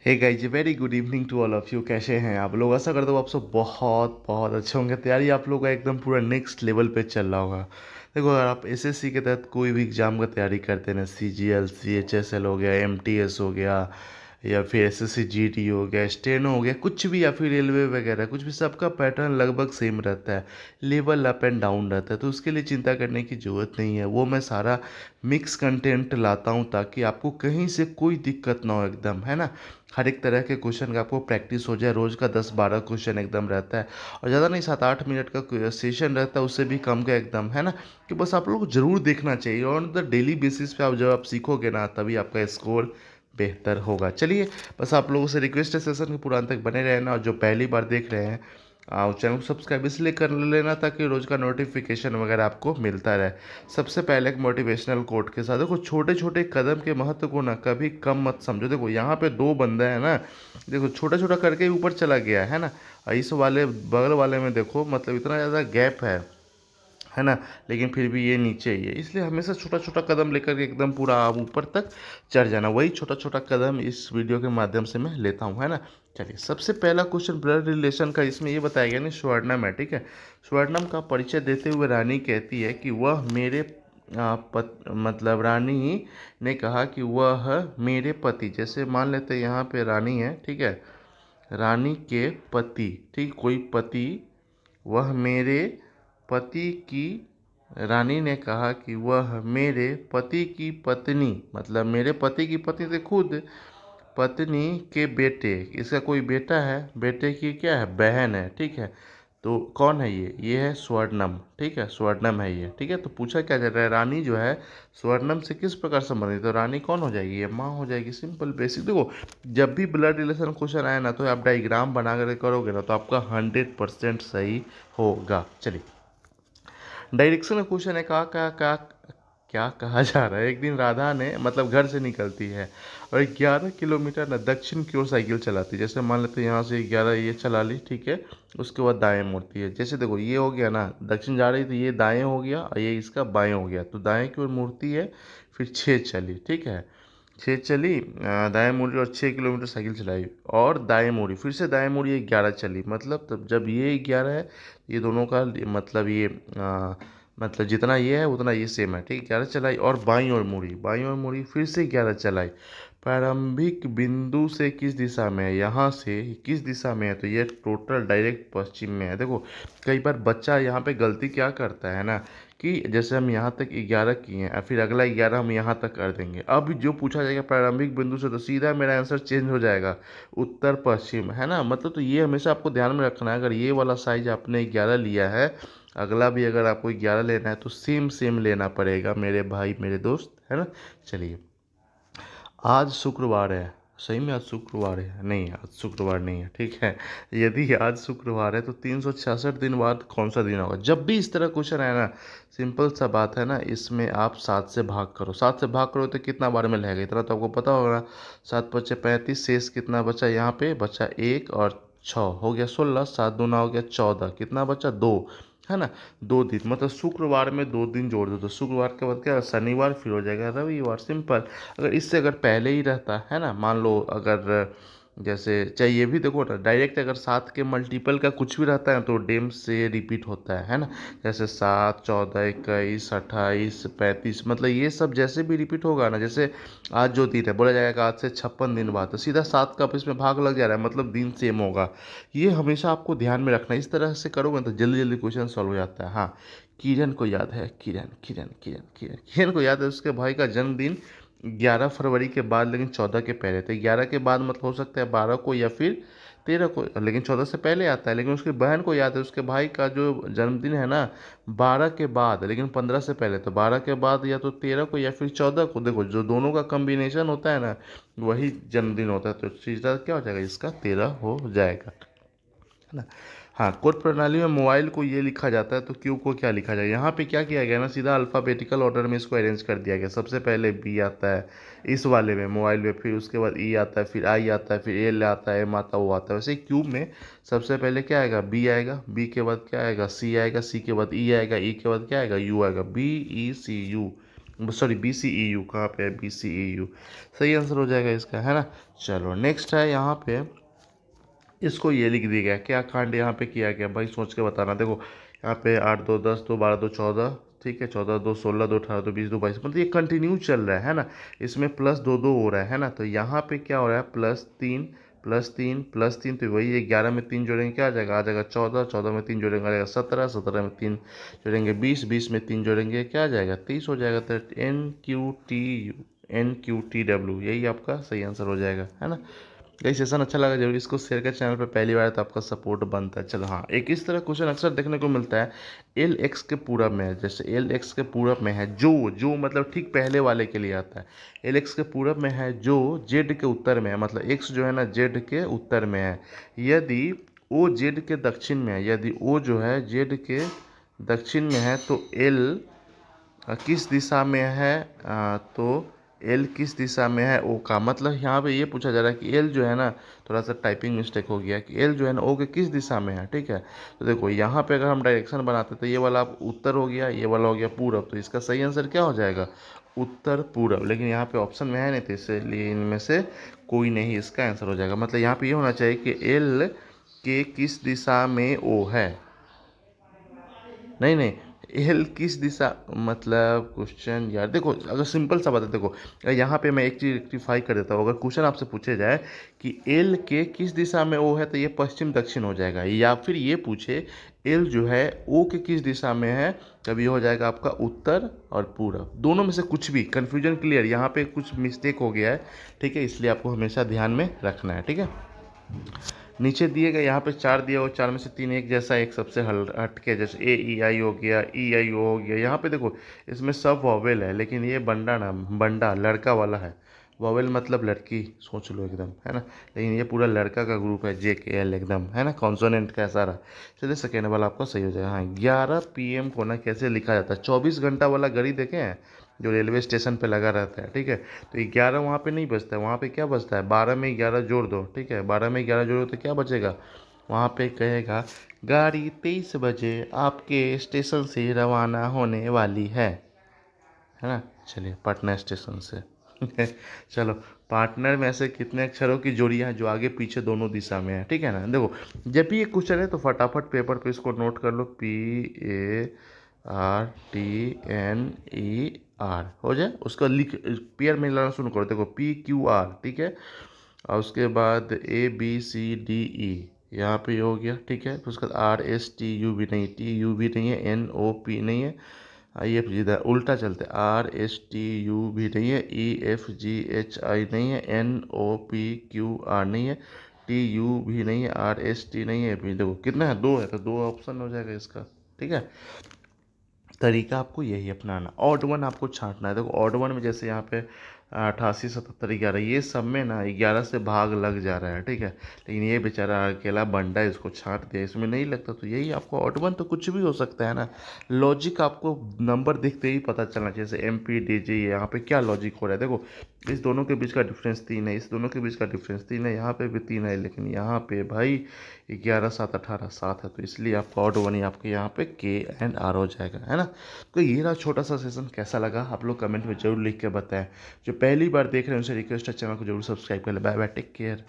Hey guys very good evening to all of you. कैसे हैं आप लोग? आशा करता हूँ आप सब बहुत बहुत अच्छे होंगे। तैयारी आप लोग का एकदम पूरा नेक्स्ट लेवल पे चल रहा होगा। देखो, अगर आप एसएससी के तहत कोई भी एग्जाम का तैयारी करते हैं ना, सीजीएल सीएचएसएल हो गया, एमटीएस हो गया, या फिर एसएससी जीडी हो गया, स्टेनो हो गया, कुछ भी, या फिर रेलवे वगैरह कुछ भी, सबका पैटर्न लगभग सेम रहता है। लेवल अप एंड डाउन रहता है, तो उसके लिए चिंता करने की ज़रूरत नहीं है। वो मैं सारा मिक्स कंटेंट लाता हूँ ताकि आपको कहीं से कोई दिक्कत ना हो, एकदम, है ना। हर एक तरह के क्वेश्चन का आपको प्रैक्टिस हो जाए। रोज़ का 10-12 क्वेश्चन एकदम रहता है, और ज़्यादा नहीं, 7-8 मिनट का सेशन रहता है, उससे भी कम का एकदम, है ना। कि बस आप लोग को ज़रूर देखना चाहिए, और ऑन द डेली बेसिस पे आप जब आप सीखोगे ना, तभी आपका स्कोर बेहतर होगा। चलिए, बस आप लोगों से रिक्वेस्ट है, सेशन के पूरा अंत तक बने रहना, और जो पहली बार देख रहे हैं चैनल को सब्सक्राइब इसलिए कर लेना ताकि रोज़ का नोटिफिकेशन वगैरह आपको मिलता रहे। सबसे पहले एक मोटिवेशनल कोट के साथ, देखो, छोटे छोटे कदम के महत्व को ना कभी कम मत समझो। देखो, यहाँ पे दो बंदा है ना, देखो, छोटा छोटा करके ही ऊपर चला गया है ना। और इस वाले बगल वाले में देखो, मतलब इतना ज़्यादा गैप है ना, लेकिन फिर भी ये नीचे ही है। इसलिए हमेशा छोटा छोटा कदम लेकर के एकदम पूरा आप ऊपर तक चढ़ जाना। वही छोटा छोटा कदम इस वीडियो के माध्यम से मैं लेता हूँ, है ना। चलिए, सबसे पहला क्वेश्चन ब्लड रिलेशन का, इसमें ये बताया गया ना, स्वर्णम है, ठीक है। स्वर्णम का परिचय देते हुए रानी कहती है कि वह मेरे मतलब रानी ने कहा कि वह मेरे पति, जैसे मान लेते हैं यहाँ पे रानी है, ठीक है, रानी के पति, ठीक, कोई पति, वह मेरे पति की, रानी ने कहा कि वह मेरे पति की पत्नी, मतलब मेरे पति की पत्नी से खुद पत्नी के बेटे, इसका कोई बेटा है, बेटे की क्या है, बहन है, ठीक है। तो कौन है ये है स्वर्णम, ठीक है, स्वर्णम है ये, ठीक है। तो पूछा क्या जा रहा है, रानी जो है स्वर्णम से किस प्रकार संबंधित, तो रानी कौन हो जाएगी, ये माँ हो जाएगी। Simple basic. देखो, जब भी ब्लड रिलेशन क्वेश्चन आए ना, तो आप डायग्राम बना कर करोगे ना, तो आपका 100% सही होगा। चलिए, डायरेक्शन का क्वेश्चन है, कहा क्या क्या क्या कहा जा रहा है। एक दिन राधा ने, मतलब घर से निकलती है, और 11 किलोमीटर ना दक्षिण की ओर साइकिल चलाती है। जैसे मान लेते हैं यहाँ से 11 ये चला ली, ठीक है। उसके बाद दाएं मुड़ती है। जैसे देखो, ये हो गया ना, दक्षिण जा रही थी, ये दाएं हो गया, और ये इसका बाएं हो गया, तो दाएं की ओर मुड़ती है। फिर 6 चली, ठीक है, 6 चली, दाएं मुड़ी और 6 किलोमीटर साइकिल चलाई, और दाएं मुड़ी, फिर से दाएं मुड़ी, ये 11 चली। मतलब तब जब ये 11 है, ये दोनों का मतलब ये मतलब जितना ये है उतना ये सेम है, ठीक है। 11 चलाई, और बाईं ओर मुड़ी, बाईं ओर मुड़ी, फिर से 11 चलाई। प्रारंभिक बिंदु से किस दिशा में है, यहाँ से किस दिशा में है, तो ये टोटल डायरेक्ट पश्चिम में है। देखो, कई बार बच्चा यहाँ पे गलती क्या करता है ना, कि जैसे हम यहाँ तक 11 किए हैं, और फिर अगला 11 हम यहाँ तक कर देंगे। अब जो पूछा जाएगा प्रारंभिक बिंदु से, तो सीधा मेरा आंसर चेंज हो जाएगा, उत्तर पश्चिम, है ना। मतलब तो ये हमेशा आपको ध्यान में रखना है। अगर ये वाला साइज आपने 11 लिया है, अगला भी अगर आपको 11 लेना है, तो सेम सेम लेना पड़ेगा मेरे भाई, मेरे दोस्त, है ना। चलिए, आज शुक्रवार है, सही में आज शुक्रवार है? नहीं, आज शुक्रवार नहीं है, ठीक है। यदि आज शुक्रवार है, तो 366 दिन बाद कौन सा दिन होगा? जब भी इस तरह क्वेश्चन आए ना, सिंपल सा बात है ना, इसमें आप 7 से भाग करो। 7 से भाग करो तो कितना बार में लगेगा, इतना तो आपको पता होगा। 7×5 = 35, शेष कितना बचा, यहाँ पे बचा 1 और 6 हो गया 16, 7×2 हो गया 14, कितना बचा, 2, है ना। 2 दिन, मतलब शुक्रवार में 2 दिन जोड़ दो, तो शुक्रवार के बाद क्या, शनिवार, फिर हो जाएगा रविवार, सिंपल। अगर इससे अगर पहले ही रहता है ना, मान लो अगर जैसे, चाहे ये भी देखो ना, डायरेक्ट अगर 7 के मल्टीपल का कुछ भी रहता है तो डेम से रिपीट होता है ना। जैसे 7, 14, 21, 28, 35, मतलब ये सब जैसे भी रिपीट होगा ना, जैसे आज जो दिन है, बोला जाएगा आज से 56 दिन बाद, तो सीधा 7 का इसमें भाग लग जा रहा है, मतलब दिन सेम होगा। ये हमेशा आपको ध्यान में रखना है। इस तरह से करोगे तो जल्दी जल्दी क्वेश्चन सॉल्व हो जाता है। हाँ, किरण को याद है, किरण किरण किरण किरण किरण को याद है, उसके भाई का जन्मदिन 11 फरवरी के बाद, लेकिन 14 के पहले। तो 11 के बाद मतलब हो सकता है 12 को या फिर 13 को, लेकिन 14 से पहले आता है। लेकिन उसकी बहन को याद है, उसके भाई का जो जन्मदिन है ना, 12 के बाद, लेकिन 15 से पहले। तो 12 के बाद या तो 13 को या फिर 14 को। देखो, जो दोनों का कम्बिनेशन होता है ना, वही जन्मदिन होता है। तो सीधा क्या हो जाएगा, इसका 13 हो जाएगा, है ना। हाँ, कोड प्रणाली में मोबाइल को ये लिखा जाता है, तो क्यू को क्या लिखा जाएगा? यहाँ पे क्या किया गया ना, सीधा अल्फ़ाबेटिकल ऑर्डर में इसको अरेंज कर दिया गया। सबसे पहले बी आता है इस वाले में, मोबाइल में, फिर उसके बाद ई आता है, फिर आई आता है, फिर एल आता है, एम आता है, ओ आता है। वैसे ही क्यूब में सबसे पहले क्या आएगा, बी आएगा, बी के बाद क्या आएगा, सी आएगा, सी के बाद ई आएगा, ई के बाद क्या आएगा, यू आएगा, B E C U, sorry BCEU, कहाँ पे है BCEU, सही आंसर हो जाएगा इसका, है ना। चलो नेक्स्ट है यहाँ पे, इसको ये लिख दिया गया, क्या कांड यहाँ पे किया गया भाई, सोच के बताना। देखो यहाँ पे 8 2 10 2 12 2 14, ठीक है, 14 2 16 2 18 2 20 2 22, मतलब ये कंटिन्यू चल रहा है ना। इसमें प्लस दो दो हो रहा है ना, तो यहाँ पे क्या हो रहा है, +3 +3 +3, तो वही है, 11 में 3 जोड़ेंगे क्या आ जाएगा 14, 14 में 3 जोड़ेंगे आ जाएगा 17, 17 में 3 जोड़ेंगे 20, 20 में 3 जोड़ेंगे क्या आ जाएगा 30 हो जाएगा। तो NQTW यही आपका सही आंसर हो जाएगा, है ना। यही सेशन अच्छा लगा जरूर इसको शेयर कर, चैनल पर पहली बार है तो आपका सपोर्ट बनता है। चलो हाँ, एक इस तरह क्वेश्चन अक्सर देखने को मिलता है, LX के पूरब में है, जैसे LX के पूरब में है जो मतलब ठीक पहले वाले के लिए आता है। LX के पूरब में है जो Z के उत्तर में है, मतलब X जो है ना Z के उत्तर में है। यदि O Z के दक्षिण में है, यदि O जो है Z के दक्षिण में है तो L किस दिशा में है, तो एल किस दिशा में है ओ का, मतलब यहाँ पे ये पूछा जा रहा है कि एल जो है ना, थोड़ा सा टाइपिंग मिस्टेक हो गया, कि एल जो है ना ओ के किस दिशा में है, ठीक है। तो देखो यहाँ पे अगर हम डायरेक्शन बनाते तो ये वाला आप उत्तर हो गया, ये वाला हो गया पूरब, तो इसका सही आंसर क्या हो जाएगा, उत्तर पूरब। लेकिन यहाँ पे ऑप्शन में है नहीं, तो इसलिए इनमें से कोई नहीं इसका आंसर हो जाएगा। मतलब यहाँ पे ये होना चाहिए कि एल के किस दिशा में ओ है, नहीं नहीं, एल किस दिशा, मतलब क्वेश्चन यार देखो, अगर सिंपल सा बात है, देखो यहाँ पे मैं एक चीज़ रेक्टिफाई कर देता हूँ। अगर क्वेश्चन आपसे पूछे जाए कि एल के किस दिशा में ओ है, तो ये पश्चिम दक्षिण हो जाएगा, या फिर ये पूछे एल जो है ओ के किस दिशा में है, तब ये हो जाएगा आपका उत्तर और पूरब, दोनों में से कुछ भी। कन्फ्यूजन क्लियर, यहाँ पे कुछ मिस्टेक हो गया है, ठीक है, इसलिए आपको हमेशा ध्यान में रखना है, ठीक है। नीचे दिए गए यहाँ पे चार दिया हो, चार में से तीन एक जैसा, एक सबसे हटके, जैसे A E I हो गया, E I O हो गया। यहाँ पे देखो इसमें सब वॉवेल है, लेकिन ये बंडा ना, बंडा लड़का वाला है, वॉवेल मतलब लड़की, सोच लो एकदम, है ना। लेकिन ये पूरा लड़का का ग्रुप है, JKL एकदम, है ना, कॉन्सोनेंट का सारा। चलिए सेकेंड वाला आपका सही हो जाएगा। हाँ, 11 PM को ना कैसे लिखा जाता है, 24 घंटा वाला घड़ी देखे हैं जो रेलवे स्टेशन पे लगा रहता है, ठीक है। तो 11 वहाँ पे नहीं बजता है, वहाँ पे क्या बजता है, 12 में 11 जोड़ दो, ठीक है, 12 में 11 जोड़ो तो क्या बचेगा, वहाँ पे कहेगा गाड़ी 23 बजे आपके स्टेशन से रवाना होने वाली है ना। चलिए पटना स्टेशन से चलो, पार्टनर में ऐसे कितने अक्षरों की जोड़ियां हैं जो आगे पीछे दोनों दिशा में है, ठीक है ना। देखो जब भी ये क्वेश्चन है तो फटाफट पेपर पे इसको नोट कर लो, PARTNER हो जाए, उसका लिख पेयर में लाना शुरू करो। देखो PQR, ठीक है, और उसके बाद ABCDE यहाँ पे हो गया, ठीक है। फिर उसके बाद RSTU भी नहीं, TU भी नहीं है, NOP नहीं है, IFG इधर उल्टा चलते, RSTU भी नहीं है, EFGHI नहीं है, NOPQR नहीं है, TU भी नहीं है, RST नहीं है, भी देखो कितना है, दो है, तो दो ऑप्शन हो जाएगा इसका, ठीक है। तरीका आपको यही अपनाना, ऑड वन आपको छांटना है। देखो ऑड वन में जैसे यहाँ पे 88 77 11, ये सब में ना 11 से भाग लग जा रहा है, ठीक है। लेकिन ये बेचारा अकेला बंडा है, इसको छांट दिया, इसमें नहीं लगता, तो यही आपको ऑड वन, तो कुछ भी हो सकता है ना। लॉजिक आपको नंबर देखते ही पता चलना चाहिए, जैसे MP DG, यहाँ पे क्या लॉजिक हो रहा है। देखो इस दोनों के बीच का डिफरेंस 3 है, इस दोनों के बीच का डिफरेंस 3 है, यहाँ पे भी 3 है, लेकिन यहाँ पे भाई 11 7 18 7 है, तो इसलिए आपका ऑड वन ही आपके यहाँ पे KNR हो जाएगा, है ना। तो ये रहा छोटा सा सेशन, कैसा लगा आप लोग कमेंट में जरूर लिख के बताएं। जो पहली बार देख रहे हैं उनसे रिक्वेस्ट है चैनल को जरूर सब्सक्राइब कर ले। Bye bye, take care.